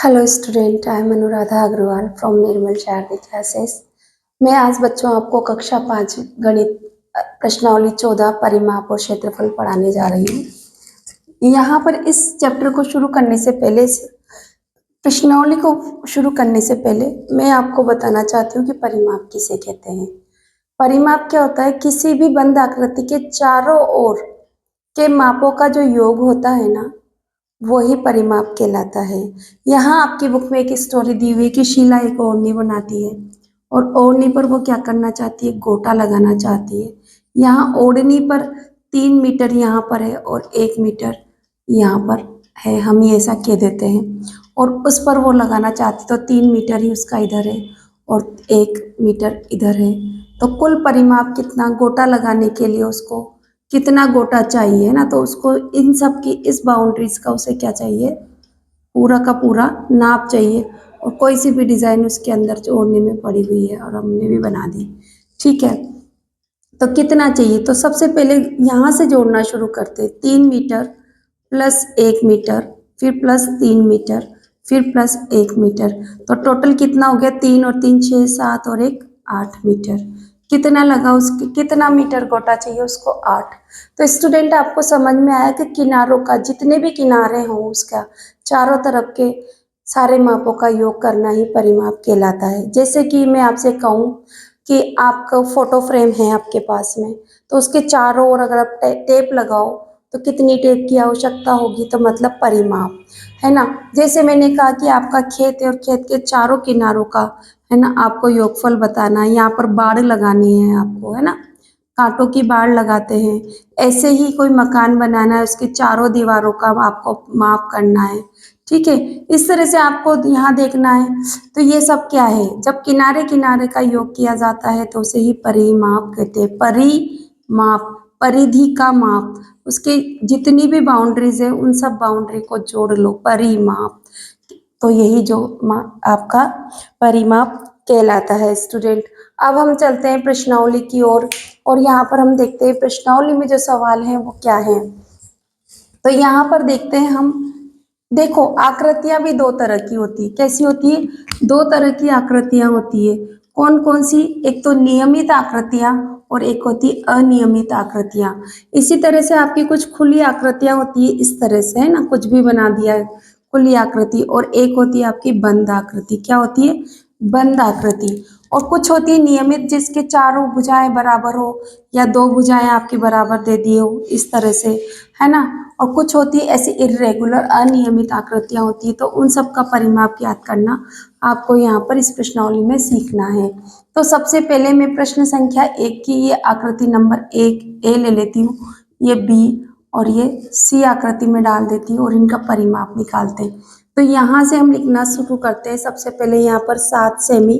Hello student, I am Anuradha Agarwal from Nirmal Shardi classes. मैं आज बच्चों आपको कक्षा 5 गणित प्रश्नावली 14 परिमाप और क्षेत्रफल पढ़ाने जा रही हूँ। यहाँ पर इस चैप्टर को शुरू करने से पहले, प्रश्नावली को शुरू करने से पहले मैं आपको बताना चाहती हूँ कि परिमाप किसे कहते हैं। परिमाप क्या होता है? किसी भी बंद आकृति के चारों ओर के मापों का जो योग होता है ना, वही परिमाप कहलाता है। यहाँ आपकी बुक में एक स्टोरी दी हुई है कि शीला एक ओढ़नी बनाती है और ओढ़नी पर वो क्या करना चाहती है? गोटा लगाना चाहती है। यहाँ ओढ़नी पर 3 मीटर यहाँ पर है और 1 मीटर यहाँ पर है, हम ही ऐसा कह देते हैं। और उस पर वो लगाना चाहती तो 3 मीटर ही उसका इधर है और 1 मीटर इधर है। तो कुल परिमाप कितना? गोटा लगाने के लिए उसको कितना गोटा चाहिए ना, तो उसको इन सब की इस बाउंड्रीज का उसे क्या चाहिए? पूरा का पूरा नाप चाहिए। और कोई सी भी डिजाइन उसके अंदर जोड़ने में पड़ी हुई है और हमने भी बना दी। ठीक है, तो कितना चाहिए? तो सबसे पहले यहाँ से जोड़ना शुरू करते। 3 मीटर प्लस 1 मीटर, फिर प्लस 3 मीटर, फिर प्लस 1 मीटर। तो टोटल कितना हो गया? 3 और 3 6 7 और 1 8 मीटर। कितना लगा उसके? कितना मीटर गोटा चाहिए उसको? 8। तो स्टूडेंट आपको समझ में आया कि किनारों का, जितने भी किनारे हों उसका चारों तरफ के सारे मापों का योग करना ही परिमाप कहलाता है। जैसे कि मैं आपसे कहूँ कि आपका फोटो फ्रेम है आपके पास में, तो उसके चारों ओर अगर आप टेप लगाओ तो कितनी टेप की आवश्यकता होगी? तो मतलब परिमाप, है ना। जैसे मैंने कहा कि आपका खेत है और खेत के चारों किनारों का, है ना, आपको योगफल बताना है। यहाँ पर बाड़ लगानी है आपको, है ना, कांटों की बाड़ लगाते हैं। ऐसे ही कोई मकान बनाना है, उसके चारों दीवारों का आपको माप करना है। ठीक है, इस तरह से आपको यहाँ देखना है। तो ये सब क्या है? जब किनारे किनारे का योग किया जाता है तो उसे ही परिमाप कहते हैं। परिमाप, परिधि का माप, उसके जितनी भी बाउंड्रीज है उन सब बाउंड्री को जोड़ लो, परिमाप। तो यही जो आपका परिमाप कहलाता है स्टूडेंट। अब हम चलते हैं प्रश्नावली की ओर और यहाँ पर हम देखते हैं प्रश्नावली में जो सवाल है वो क्या है। तो यहाँ पर देखते हैं हम, देखो आकृतियां भी 2 तरह की होती है। कैसी होती है? 2 तरह की आकृतियां होती है। कौन कौन सी? एक तो नियमित आकृतियां और एक होती अनियमित आकृतियां। इसी तरह से आपकी कुछ खुली आकृतियां होती है, इस तरह से, है ना, कुछ भी बना दिया है खुली आकृति। और एक होती है आपकी बंद आकृति। क्या होती है? बंद आकृति। और कुछ होती है नियमित, जिसके चारों भुजाएं बराबर हो या 2 भुजाएं आपकी बराबर दे दी हो, इस तरह से, है ना। और कुछ होती है ऐसी इरेगुलर अनियमित आकृतियां होती है। तो उन सब का परिमाप याद करना आपको यहाँ पर इस प्रश्नावली में सीखना है। तो सबसे पहले मैं प्रश्न संख्या 1 की ये आकृति नंबर 1 ए ले लेती हूँ, ये बी और ये सी आकृति में डाल देती हूँ और इनका परिमाप निकालते हैं। तो यहाँ से हम लिखना शुरू करते हैं। सबसे पहले यहाँ पर 7 सेमी,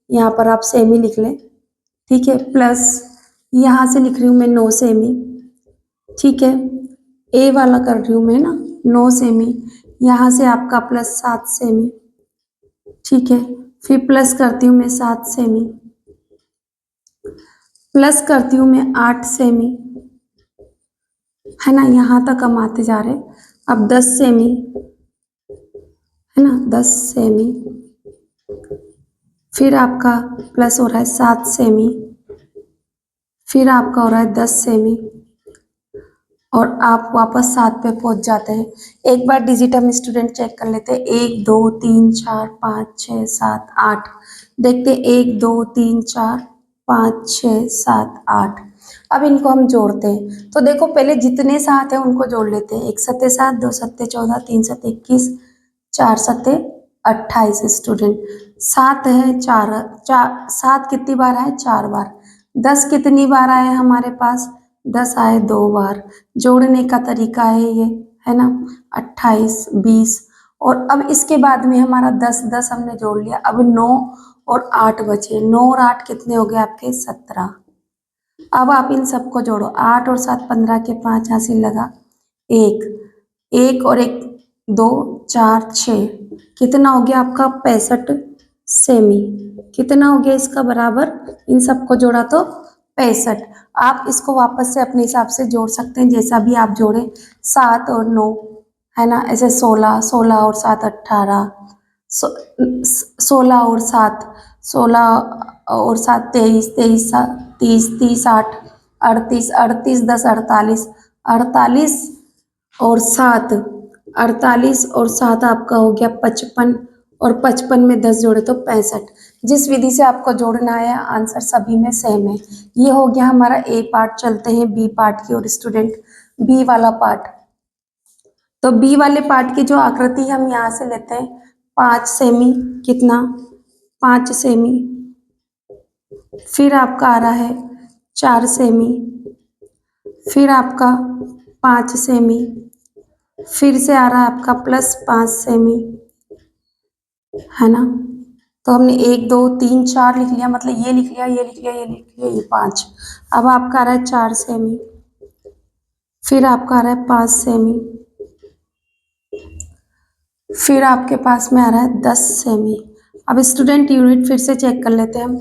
यहाँ पर आप सेमी लिख लें, ठीक है, प्लस यहाँ से लिख रही हूँ मैं 9 सेमी, ठीक है, ए वाला कर रही हूँ मैं ना, 9 सेमी, यहाँ से आपका प्लस 7 सेमी, ठीक है, फिर प्लस करती हूँ मैं 7 सेमी, प्लस करती हूँ मैं 8 सेमी, है ना, यहाँ तक हम आते जा रहे। अब 10 सेमी, है ना, 10 सेमी, फिर आपका प्लस हो रहा है 7 सेमी, फिर आपका हो रहा है 10 सेमी और आप वापस 7 पे पहुंच जाते हैं। एक बार डिजिट हम स्टूडेंट चेक कर लेते हैं। 1 2 3 4 5 6 7 8, देखते 1 2 3 4 5 6 7 8। अब इनको हम जोड़ते हैं। तो देखो पहले जितने 7 हैं उनको जोड़ लेते हैं। 1 सत्ते 7, 2 सत्ते 14, 3 सत्ते 21, 4 सत्ते 28 स्टूडेंट। 7 है, 7 कितनी बार आए? 4 बार। 10 कितनी बार आए हमारे पास? 10 आए 2 बार। जोड़ने का तरीका है ये, है ना, 28 20। और अब इसके बाद में हमारा 10 10 हमने जोड़ लिया। अब 9 और 8 बचे। 9 और 8 कितने हो गए आपके? 17। अब आप इन सबको जोड़ो। 8 और 7 15 के 5 हासिल लगा 1 और 1 2 4 6, कितना हो गया आपका? 65 सेमी। कितना हो गया इसका बराबर? इन सबको जोड़ा तो 65। आप इसको वापस से अपने हिसाब से जोड़ सकते हैं, जैसा भी आप जोड़े। 7 और 9, है ना, ऐसे 16, 16 और 7 18, 16 और 7, 16 और 7 23, 23 30, 30 8 38, 38 10 48, 48 और 7, 48 और 7 आपका हो गया 55, और 55 में 10 जोड़े तो 65। जिस विधि से आपको जोड़ना है आंसर सभी में सेम है। ये हो गया हमारा ए पार्ट। चलते हैं बी पार्ट की ओर स्टूडेंट। बी वाला पार्ट, तो बी वाले पार्ट की जो आकृति हम यहाँ से लेते हैं 5 सेमी, कितना 5 सेमी, फिर आपका आ रहा है 4 सेमी, फिर आपका 5 सेमी, फिर से आ रहा है आपका प्लस 5 सेमी, है ना। तो हमने 1 2 3 4 लिख लिया, मतलब ये लिख लिया, ये लिख लिया, ये लिख लिया, ये 5। अब आपका आ रहा है 4 सेमी, फिर आपका आ रहा है 5 सेमी, फिर आपके पास में आ रहा है 10 सेमी। अब स्टूडेंट यूनिट फिर से चेक कर लेते हैं हम।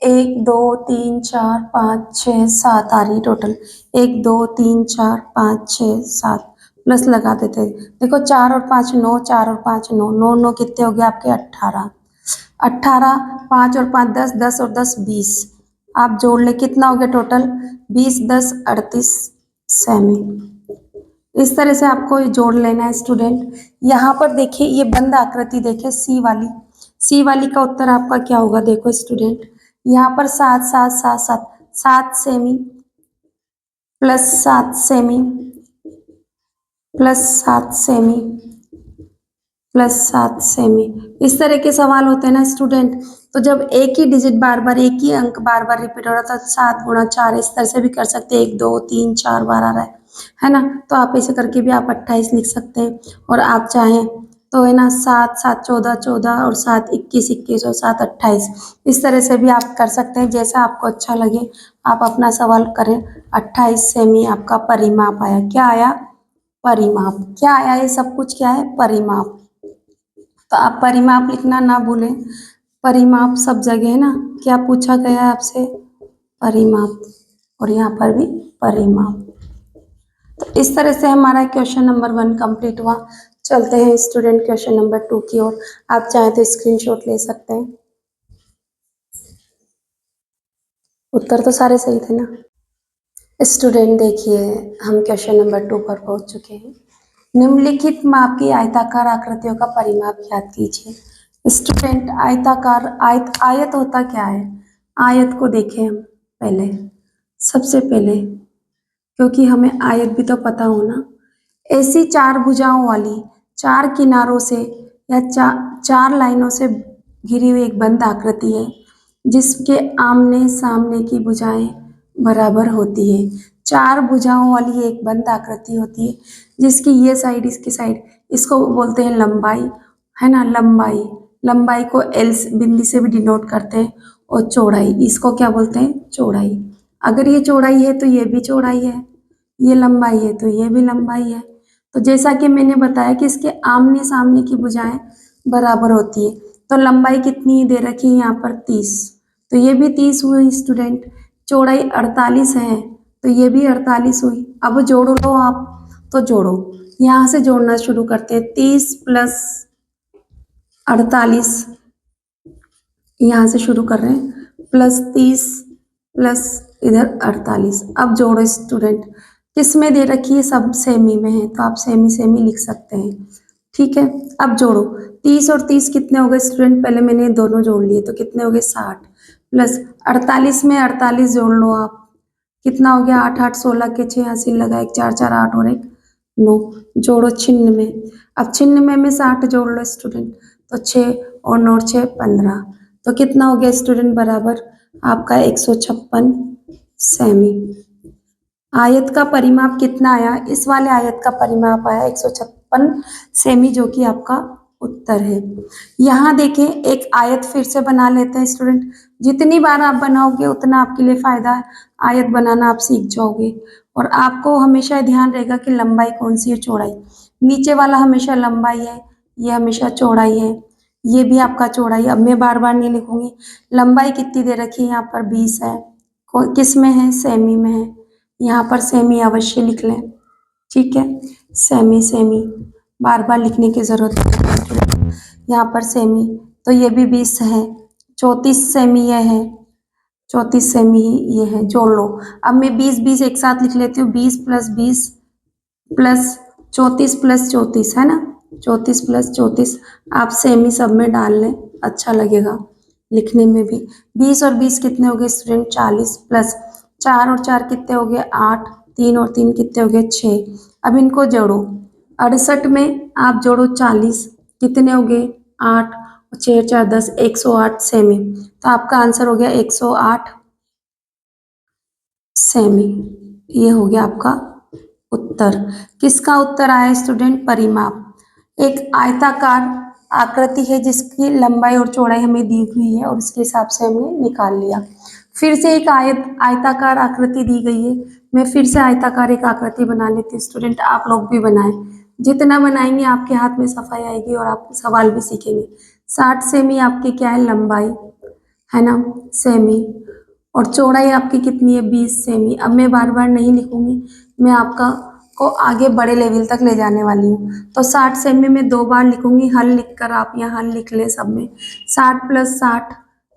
1 2 3 4 5 6 7 आ रही टोटल। 1 2 3 4 5 6 7 प्लस लगा देते हैं। देखो 4 और 5 9, 4 और 5 9, 9 9 कितने हो गए आपके 18, 18 5 और 5 10, 10 और 10 20। आप जोड़ ले कितना हो गया टोटल 20 10 38 सेमी। इस तरह से आपको ये जोड़ लेना है स्टूडेंट। यहाँ पर देखिए ये बंद आकृति देखिए सी वाली, सी वाली का उत्तर आपका क्या होगा देखो स्टूडेंट। यहाँ पर 7 7 7 7, 7 semi plus 7 semi plus 7 semi plus 7 semi. इस तरह के सवाल होते हैं ना स्टूडेंट। तो जब एक ही डिजिट बार बार, एक ही अंक बार बार रिपीट हो रहा था 7 गुणा 4, इस तरह से भी कर सकते हैं। 1 2 3 4 बार आ रहा है ना। तो आप ऐसे करके भी आप 28 लिख सकते हैं। और आप चाहें तो है ना 7 7 14 14 और 7 21 21 और 7 28, इस तरह से भी आप कर सकते हैं। जैसा आपको अच्छा लगे आप अपना सवाल करें। 28 सेमी आपका परिमाप आया। क्या आया? परिमाप। क्या आया? ये सब कुछ क्या है? परिमाप। तो आप परिमाप लिखना ना भूलें। परिमाप सब जगह है ना। क्या पूछा गया है आपसे? परिमाप। और यहाँ पर भी परिमाप। तो इस तरह से हमारा क्वेश्चन नंबर 1 कंप्लीट हुआ। चलते हैं स्टूडेंट क्वेश्चन नंबर 2 की ओर। आप चाहें तो स्क्रीनशॉट ले सकते हैं। उत्तर तो सारे सही थे ना स्टूडेंट? देखिए हम क्वेश्चन नंबर 2 पर पहुंच चुके हैं। निम्नलिखित माप की आयताकार आकृतियों का परिमाप ज्ञात कीजिए। स्टूडेंट आयताकार, आयत होता क्या है? आयत को देखें हम पहले, सबसे पहले, क्योंकि हमें आयत भी तो पता हो ना। ऐसी 4 भुजाओं वाली, 4 किनारों से या 4 लाइनों से घिरी हुई एक बंद आकृति है जिसके आमने सामने की भुजाएं बराबर होती है। 4 भुजाओं वाली एक बंद आकृति होती है जिसकी ये साइड, इसकी साइड, इसको बोलते हैं लंबाई, है ना। लंबाई, लंबाई को एल बिंदी से भी डिनोट करते हैं। और चौड़ाई, इसको क्या बोलते हैं? चौड़ाई। अगर ये चौड़ाई है तो ये भी चौड़ाई है, ये लंबाई है तो ये भी लंबाई है। तो जैसा कि मैंने बताया कि इसके आमने सामने की भुजाएं बराबर होती है। तो लंबाई कितनी दे रखी है यहाँ पर? 30। तो ये भी 30 हुई स्टूडेंट। चौड़ाई 48 है तो ये भी 48 हुई। अब जोड़ो लो आप, तो जोड़ो, यहाँ से जोड़ना शुरू करते हैं। 30 प्लस 48, यहाँ से शुरू कर रहे हैं, प्लस 30 प्लस इधर 48। अब जोड़ो स्टूडेंट। किस में दे रखी है? सब सेमी में है तो आप सेमी सेमी लिख सकते हैं। ठीक है, अब जोड़ो। 30 और 30 कितने हो गए स्टूडेंट? पहले मैंने दोनों जोड़ लिए तो कितने हो गए? 60 प्लस 48 में 48 जोड़ लो आप, कितना हो गया? 8 8 16 के 6 हासिल लगा, 1 4 4 8 और 1 9। जोड़ो छिन्न में। अब छिन्न में 60 जोड़ लो स्टूडेंट, तो 6 और 9 6 15। तो कितना हो गया स्टूडेंट? बराबर आपका 156 सेमी। आयत का परिमाप कितना आया? इस वाले आयत का परिमाप आया 156 सेमी, जो कि आपका उत्तर है। यहाँ देखें एक आयत फिर से बना लेते हैं स्टूडेंट। जितनी बार आप बनाओगे उतना आपके लिए फायदा है। आयत बनाना आप सीख जाओगे। और आपको हमेशा ध्यान रहेगा कि लंबाई कौन सी है, चौड़ाई। नीचे वाला हमेशा लंबाई है, ये हमेशा चौड़ाई है, ये भी आपका चौड़ाई। अब मैं बार बार नहीं लिखूंगी। लंबाई कितनी दे रखी है? यहाँ पर 20 है। किस में है? सेमी में है। यहाँ पर सेमी अवश्य लिख लें। ठीक है, सेमी सेमी बार बार लिखने की जरूरत नहीं है। यहाँ पर सेमी, तो ये भी 20 है, 34 सेमी ये है, 34 सेमी ये है, जोड़ लो। अब मैं 20 एक साथ लिख लेती हूँ, 20 प्लस 34 है ना, 34 आप सेमी सब में डाल लें, अच्छा लगेगा लिखने में भी। 20 और 20 कितने हो गए स्टूडेंट, 40 प्लस 4 और 4 कितने हो गए 8, 3 और 3 कितने हो गए 6। अब इनको जोड़ो, 68 में आप जोड़ो 40, कितने हो गए 8 और 6 4 10, 108 सेमी। तो आपका आंसर हो गया 108 सेमी। ये हो गया आपका उत्तर। किसका उत्तर आया स्टूडेंट, परिमाप। एक आयताकार आकृति है जिसकी लंबाई और चौड़ाई हमें दी हुई है और उसके हिसाब से हमने निकाल लिया। फिर से एक आयताकार आकृति दी गई है, मैं फिर से आयताकार एक आकृति बना लेती हूँ स्टूडेंट, आप लोग भी बनाएं। जितना बनाएंगे आपके हाथ में सफाई आएगी और आप सवाल भी सीखेंगे। 60 सेमी आपकी क्या है, लंबाई है ना, सेमी, और चौड़ाई आपकी कितनी है, 20 सेमी। अब मैं बार बार नहीं लिखूंगी, मैं आपका को आगे बड़े लेवल तक ले जाने वाली हूँ। तो 60 सेमी में 2 बार लिखूंगी, हल लिखकर आप यहाँ हल लिख ले सब में। 60 प्लस 60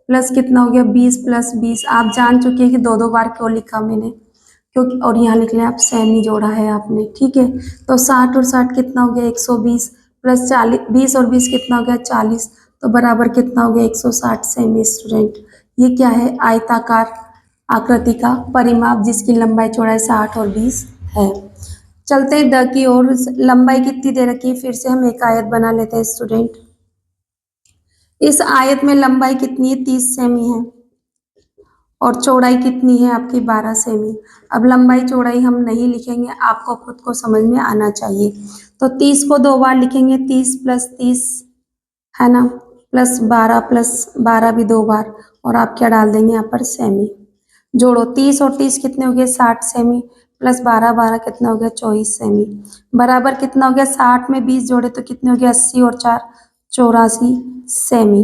प्लस कितना हो गया, 20 प्लस 20। आप जान चुके हैं कि 2 बार क्यों लिखा मैंने, क्योंकि, और यहाँ लिख लें आप सेमी जोड़ा है आपने, ठीक है। तो 60 और 60 कितना हो गया, 120 प्लस 40, 20 और 20 कितना हो गया 40, तो बराबर कितना हो गया 160 सेमी स्टूडेंट। ये क्या है, आयताकार आकृति का परिमाप जिसकी लंबाई चौड़ाई 60 और 20 है। चलते हैं द की ओर। लंबाई कितनी दे रखी है, फिर से हम एक आयत बना लेते हैं स्टूडेंट। इस आयत में लंबाई कितनी है, 30 सेमी है और चौड़ाई कितनी है आपकी, 12 सेमी। अब लंबाई चौड़ाई हम नहीं लिखेंगे, आपको खुद को समझ में आना चाहिए। तो 30 को 2 बार लिखेंगे, 30 प्लस 30 है ना, प्लस 12 भी 2 बार, और आप क्या डाल देंगे यहाँ पर, सेमी। जोड़ो, 30 और 30 कितने हो गए 60 सेमी, प्लस 12 12 कितना हो गया 24 सेमी, बराबर कितना हो गया, 60 में 20 जोड़े तो कितने हो गया 80 और 4 84 सेमी।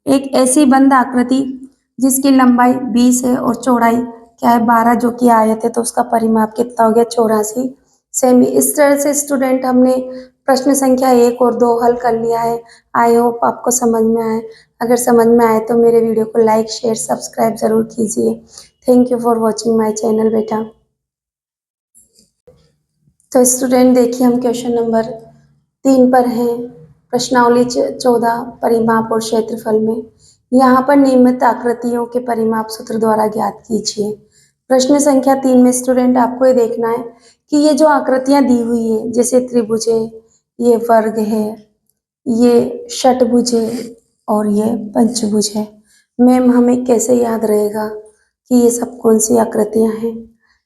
एक ऐसी बंद आकृति जिसकी लंबाई 20 है और चौड़ाई क्या है 12, जो कि आयत है, तो उसका परिमाप कितना हो गया 84 सेमी। इस तरह से स्टूडेंट हमने प्रश्न संख्या 1 और 2 हल कर लिया है। आई होप आपको समझ में आए। अगर समझ में आए तो मेरे वीडियो को लाइक शेयर सब्सक्राइब जरूर कीजिए। Thank you for watching my channel बेटा। तो स्टूडेंट देखिए, हम क्वेश्चन नंबर 3 पर हैं। प्रश्नावली 14 परिमाप और क्षेत्रफल में। यहाँ पर नियमित आकृतियों के परिमाप सूत्र द्वारा ज्ञात कीजिए। प्रश्न संख्या 3 में स्टूडेंट आपको ये देखना है कि ये जो आकृतियाँ दी हुई है, जैसे त्रिभुज है, ये वर्ग है, ये षटभुज है और ये पंचभुज है। मैम हमें कैसे याद रहेगा कि ये सब कौन सी आकृतियां हैं।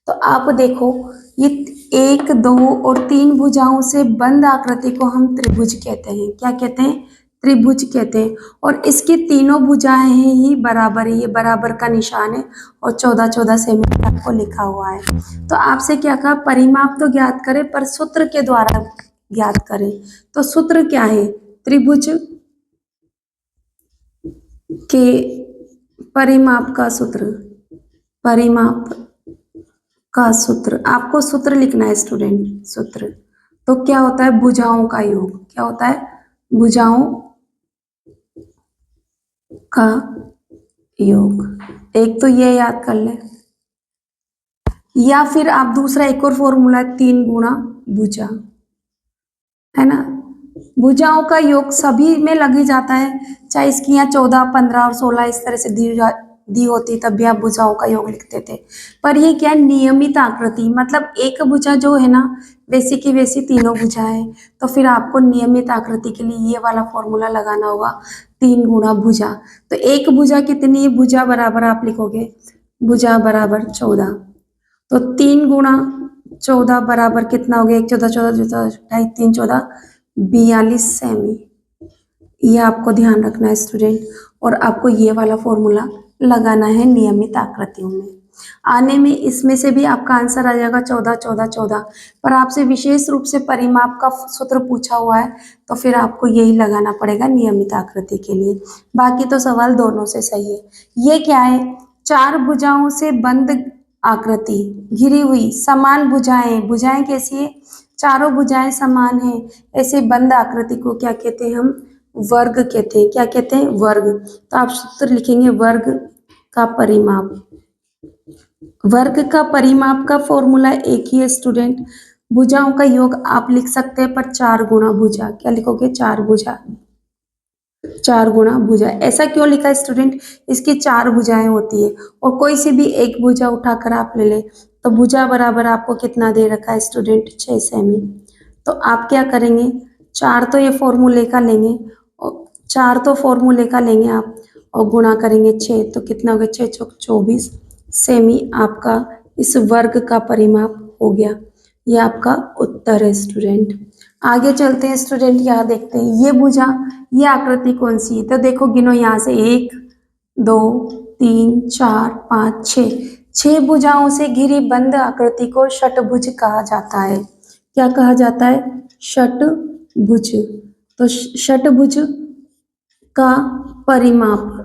तो आप देखो, ये 1 2 और 3 भुजाओं से बंद आकृति को हम त्रिभुज कहते हैं। क्या कहते हैं, त्रिभुज कहते हैं। और इसकी तीनों भुजाएं हैं ही बराबर है, ये बराबर का निशान है और 14 14 सेमी आपको लिखा हुआ है। तो आपसे क्या कहा, परिमाप तो ज्ञात करें पर सूत्र के द्वारा ज्ञात करें। तो सूत्र क्या है, त्रिभुज के परिमाप का सूत्र, परिमाप का सूत्र, आपको सूत्र लिखना है स्टूडेंट। सूत्र तो क्या होता है, भुजाओं का योग। क्या होता है, भुजाओं का योग। एक तो ये याद कर ले, या फिर आप दूसरा एक और फॉर्मूला, 3 गुणा भुजा, है ना। भुजाओं का योग सभी में लग ही जाता है, चाहे इसकी यहाँ 14 15 और 16 इस तरह से दी होती, तब भी आप भुजाओं का योग लिखते थे। पर ये क्या है, नियमित आकृति, मतलब एक भुजा जो है ना, वैसी की वैसी तीनों भुजा है, तो फिर आपको नियमित आकृति के लिए ये वाला फॉर्मूला लगाना होगा, 3 गुणा भुजा। तो एक भुजा कितनी है, भुजा बराबर आप लिखोगे, भुजा बराबर 14, तो 3 गुणा 14 बराबर कितना हो गया, 1 14 14 14 3 14 42 सेमी। ये आपको ध्यान रखना है स्टूडेंट, और आपको ये वाला फॉर्मूला लगाना है नियमित आकृतियों में। आने में इसमें से भी आपका आंसर आ जाएगा 14 14 14, पर आपसे विशेष रूप से परिमाप का सूत्र पूछा हुआ है, तो फिर आपको यही लगाना पड़ेगा नियमित आकृति के लिए। बाकी तो सवाल दोनों से सही है। ये क्या है, 4 भुजाओं से बंद आकृति, घिरी हुई समान भुजाएं, भुजाएं कैसी है, चारों भुजाएं समान हैं, ऐसे बंद आकृति को क्या कहते हैं हम, वर्ग कहते हैं। क्या कहते हैं? वर्ग। तो आप सूत्र लिखेंगे वर्ग का परिमाप। वर्ग का परिमाप का फॉर्मूला एक ही है स्टूडेंट, भुजाओं का योग आप लिख सकते हैं पर 4 गुणा भुजा। क्या लिखोगे? 4 भुजा। 4 गुणा भुजा। ऐसा क्यों लिखा है स्टूडेंट? इसकी 4 भुजाएं होती है और कोई सी भी एक भुजा उठाकर आप ले ले तो भुजा बराबर आपको कितना दे रखा है स्टूडेंट? 6 सेमी। तो आप क्या करेंगे? 4 तो ये फॉर्मूले का लेंगे और 4 तो फॉर्मूले का लेंगे आप और गुणा करेंगे 6 तो कितना हो गया? 6 चौक 24 सेमी आपका इस वर्ग का परिमाप हो गया। ये आपका उत्तर है स्टूडेंट। आगे चलते हैं स्टूडेंट, यहाँ देखते हैं ये भुजा, ये आकृति कौन सी है? तो देखो गिनो यहाँ से 1 2 3 4 5 6, 6 भुजाओं से घिरी बंद आकृति को षटभुज कहा जाता है। क्या कहा जाता है? षटभुज। तो षटभुज का परिमाप,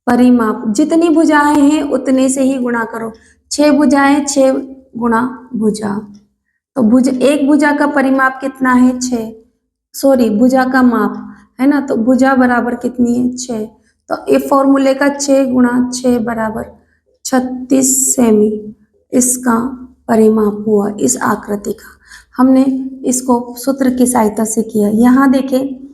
परिमाप जितनी भुजाएं हैं उतने से ही गुणा करो। 6 भुजाएं, 6 गुणा भुजा। तो एक भुजा का परिमाप कितना है? 6। सॉरी, भुजा का माप है ना, तो भुजा बराबर कितनी है? 6। तो ये फॉर्मूले का 6 गुणा 6 बराबर 36 सेमी इसका परिमाप हुआ इस आकृति का। हमने इसको सूत्र की सहायता से किया। यहाँ देखें,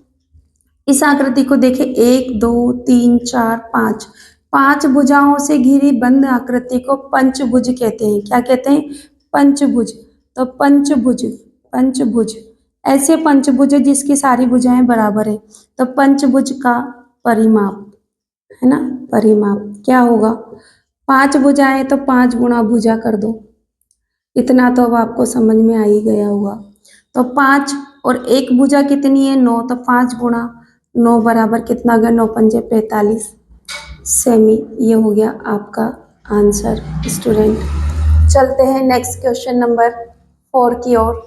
इस आकृति को देखें, 1 2 3 4 5, 5 भुजाओं से घिरी बंद आकृति को पंचभुज कहते हैं। क्या कहते हैं? पंचभुज। तो पंचभुज, पंचभुज ऐसे पंचभुज जिसकी सारी भुजाएं बराबर है। तो पंचभुज का परिमाप है ना, परिमाप क्या होगा? 5 भुजाएं तो 5 गुणा भुजा कर दो। इतना तो अब आपको समझ में आ ही गया होगा। तो 5 और एक भुजा कितनी है? 9। तो 5 गुणा 9 बराबर कितना गया? 9 पंजे 45 सेमी। ये हो गया आपका आंसर स्टूडेंट। चलते हैं नेक्स्ट क्वेश्चन नंबर 4 की ओर।